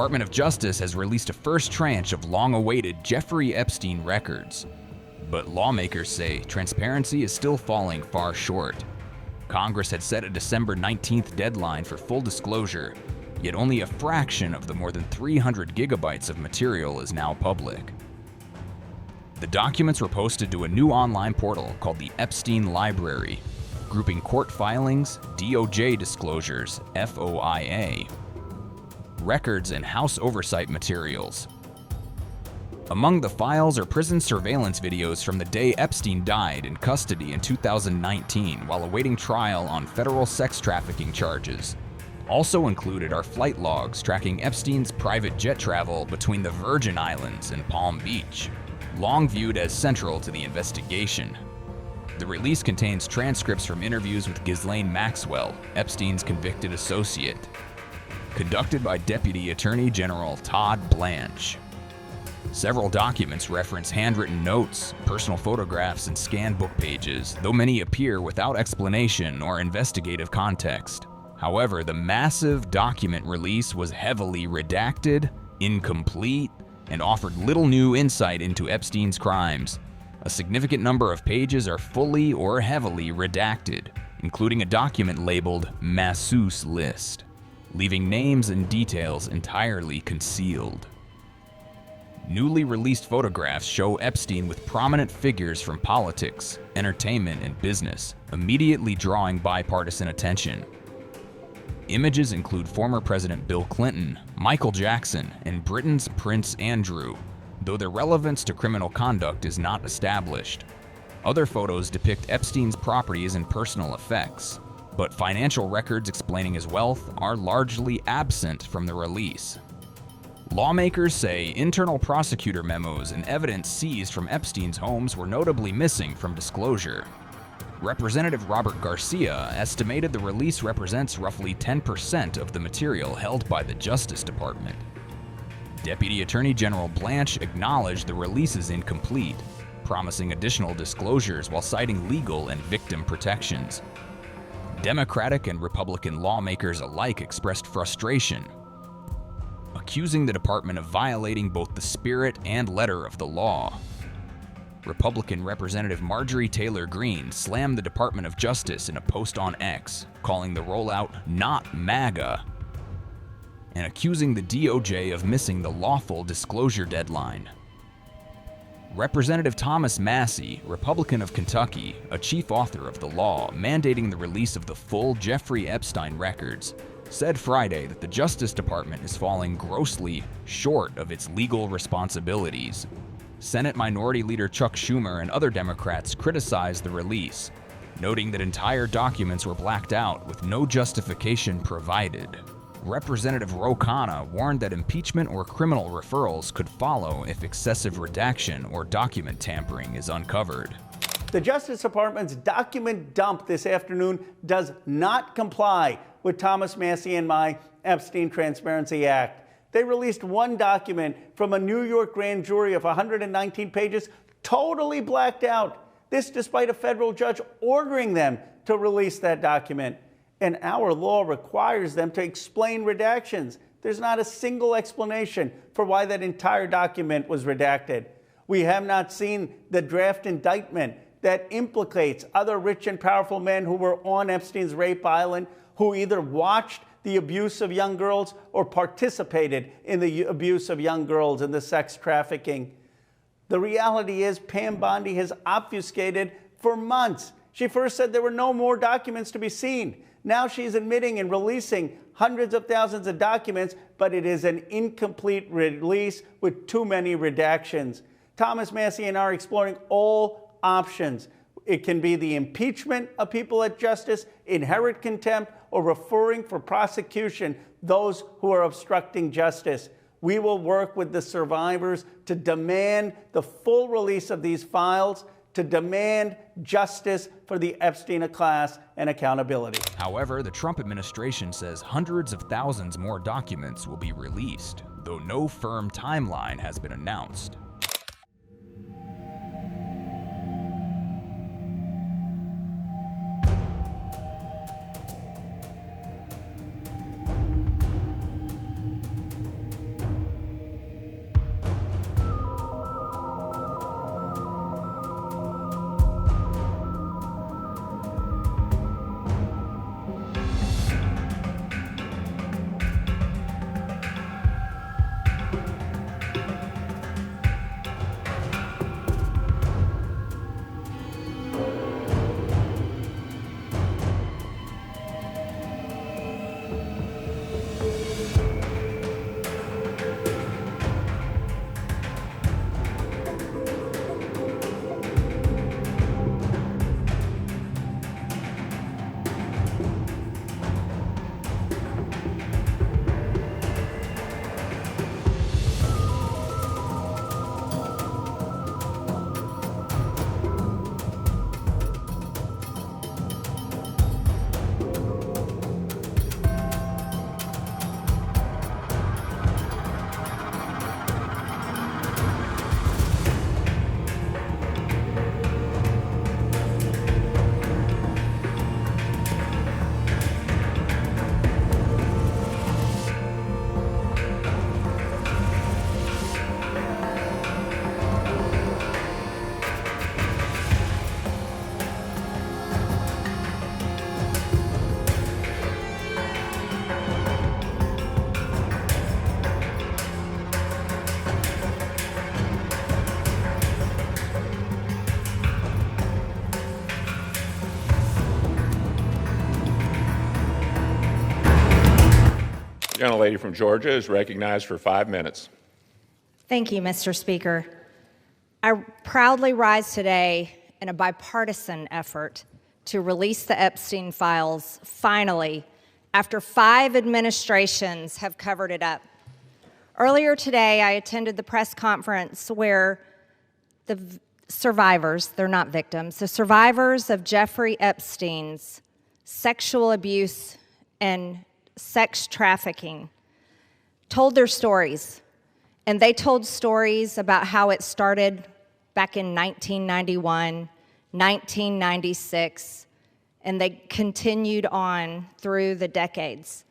Department of Justice has released a first tranche of long-awaited Jeffrey Epstein records. But lawmakers say transparency is still falling far short. Congress had set a December 19th deadline for full disclosure, yet only a fraction of the more than 300 gigabytes of material is now public. The documents were posted to a new online portal called the Epstein Library, grouping court filings, DOJ disclosures, FOIA, records, and House oversight materials. Among the files are prison surveillance videos from the day Epstein died in custody in 2019 while awaiting trial on federal sex trafficking charges. Also included are flight logs tracking Epstein's private jet travel between the Virgin Islands and Palm Beach, long viewed as central to the investigation. The release contains transcripts from interviews with Ghislaine Maxwell, Epstein's convicted associate, conducted by Deputy Attorney General Todd Blanche. Several documents reference handwritten notes, personal photographs, and scanned book pages, though many appear without explanation or investigative context. However, the massive document release was heavily redacted, incomplete, and offered little new insight into Epstein's crimes. A significant number of pages are fully or heavily redacted, including a document labeled Masseuse List, leaving names and details entirely concealed. Newly released photographs show Epstein with prominent figures from politics, entertainment, and business, immediately drawing bipartisan attention. Images include former President Bill Clinton, Michael Jackson, and Britain's Prince Andrew, though their relevance to criminal conduct is not established. Other photos depict Epstein's properties and personal effects, but financial records explaining his wealth are largely absent from the release. Lawmakers say internal prosecutor memos and evidence seized from Epstein's homes were notably missing from disclosure. Representative Robert Garcia estimated the release represents roughly 10% of the material held by the Justice Department. Deputy Attorney General Blanche acknowledged the release is incomplete, promising additional disclosures while citing legal and victim protections. Democratic and Republican lawmakers alike expressed frustration, accusing the department of violating both the spirit and letter of the law. Republican Representative Marjorie Taylor Greene slammed the Department of Justice in a post on X, calling the rollout not MAGA, and accusing the DOJ of missing the lawful disclosure deadline. Representative Thomas Massie, Republican of Kentucky, a chief author of the law mandating the release of the full Jeffrey Epstein records, said Friday that the Justice Department is falling grossly short of its legal responsibilities. Senate Minority Leader Chuck Schumer and other Democrats criticized the release, noting that entire documents were blacked out with no justification provided. Representative Ro Khanna warned that impeachment or criminal referrals could follow if excessive redaction or document tampering is uncovered. The Justice Department's document dump this afternoon does not comply with Thomas Massie and my Epstein Transparency Act. They released one document from a New York grand jury of 119 pages, totally blacked out. This despite a federal judge ordering them to release that document. And our law requires them to explain redactions. There's not a single explanation for why that entire document was redacted. We have not seen the draft indictment that implicates other rich and powerful men who were on Epstein's rape island, who either watched the abuse of young girls or participated in the abuse of young girls and the sex trafficking. The reality is Pam Bondi has obfuscated for months. She first said there were no more documents to be seen. Now she's admitting and releasing hundreds of thousands of documents, but it is an incomplete release with too many redactions. Thomas Massie and I are exploring all options. It can be the impeachment of people at justice, inherent contempt, or referring for prosecution those who are obstructing justice. We will work with the survivors to demand the full release of these files, to demand justice for the Epstein class and accountability. However, the Trump administration says hundreds of thousands more documents will be released, though no firm timeline has been announced. Gentlelady from Georgia is recognized for 5 minutes. Thank you, Mr. Speaker. I proudly rise today in a bipartisan effort to release the Epstein files finally, after 5 administrations have covered it up. Earlier today, I attended the press conference where the survivors, they're not victims, the survivors of Jeffrey Epstein's sexual abuse and sex trafficking told their stories. And they told stories about how it started back in 1991, 1996, and they continued on through the decades.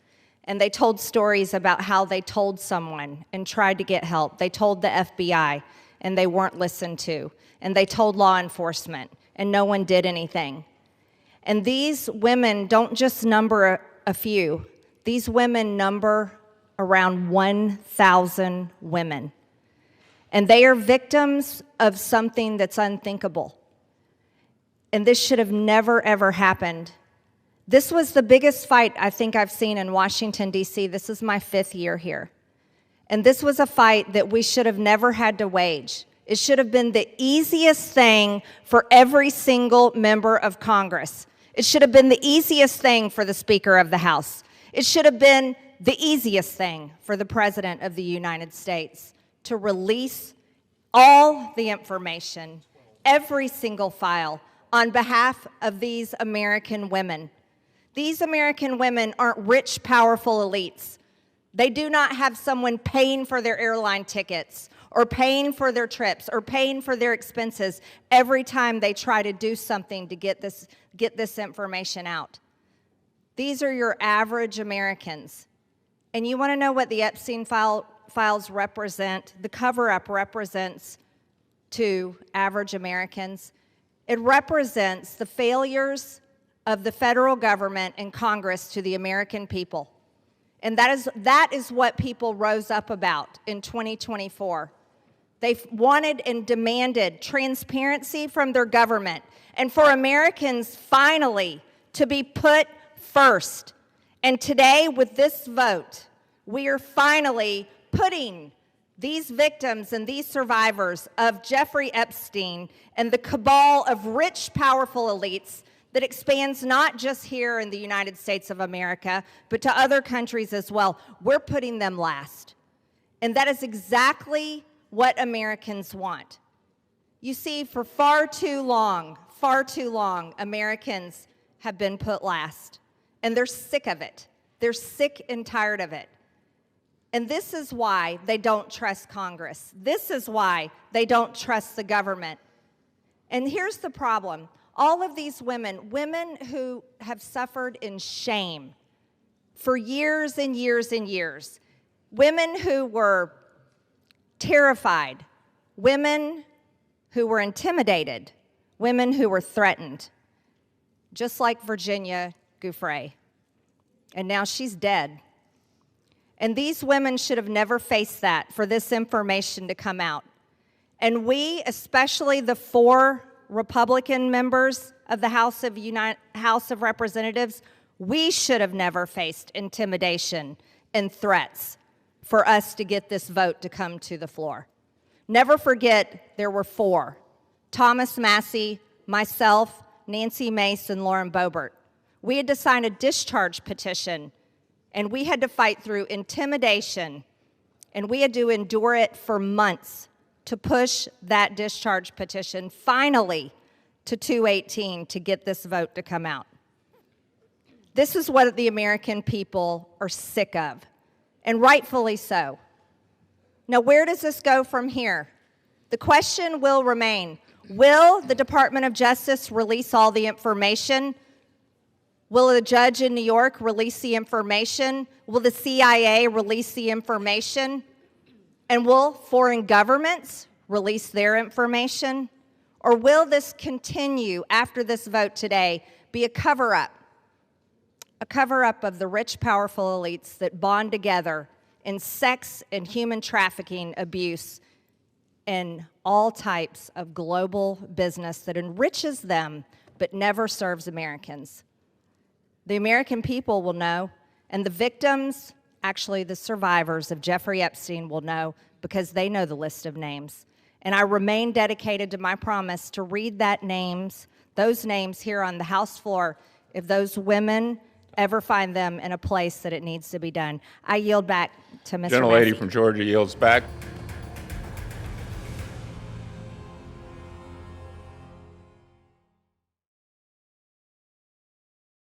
And they told stories about how they told someone and tried to get help. They told the FBI, and they weren't listened to. And they told law enforcement, and no one did anything. And these women don't just number a few. These women number around 1,000 women. And they are victims of something that's unthinkable. And this should have never, ever happened. This was the biggest fight I think I've seen in Washington, D.C. This is my 5th year here. And this was a fight that we should have never had to wage. It should have been the easiest thing for every single member of Congress. It should have been the easiest thing for the Speaker of the House. It should have been the easiest thing for the President of the United States to release all the information, every single file, on behalf of these American women. These American women aren't rich, powerful elites. They do not have someone paying for their airline tickets or paying for their trips or paying for their expenses every time they try to do something to get this information out. These are your average Americans. And you want to know what the Epstein files represent? The cover-up represents to average Americans. It represents the failures of the federal government and Congress to the American people. And that is what people rose up about in 2024. They wanted and demanded transparency from their government and for Americans finally to be put first. And today, with this vote, we are finally putting these victims and these survivors of Jeffrey Epstein and the cabal of rich, powerful elites that expands not just here in the United States of America, but to other countries as well. We're putting them last. And that is exactly what Americans want. You see, for far too long, Americans have been put last. And they're sick of it. They're sick and tired of it. And this is why they don't trust Congress. This is why they don't trust the government. And here's the problem. All of these women who have suffered in shame for years and years and years, women who were terrified, women who were intimidated, women who were threatened, just like Virginia Giuffre. And now she's dead. And these women should have never faced that, for this information to come out. And we, especially the 4 Republican members of the House of Representatives, we should have never faced intimidation and threats for us to get this vote to come to the floor. Never forget, there were 4. Thomas Massie, myself, Nancy Mace, and Lauren Boebert. We had to sign a discharge petition, and we had to fight through intimidation, and we had to endure it for months to push that discharge petition finally to 218 to get this vote to come out. This is what the American people are sick of, and rightfully so. Now, where does this go from here? The question will remain, will the Department of Justice release all the information? Will a judge in New York release the information? Will the CIA release the information? And will foreign governments release their information? Or will this continue after this vote today be a cover-up of the rich, powerful elites that bond together in sex and human trafficking abuse and all types of global business that enriches them but never serves Americans? The American people will know, and the victims Actually, the survivors of Jeffrey Epstein will know because they know the list of names. And I remain dedicated to my promise to read those names here on the House floor if those women ever find them in a place that it needs to be done. I yield back to Mr. Gentlelady Massey. from Georgia yields back.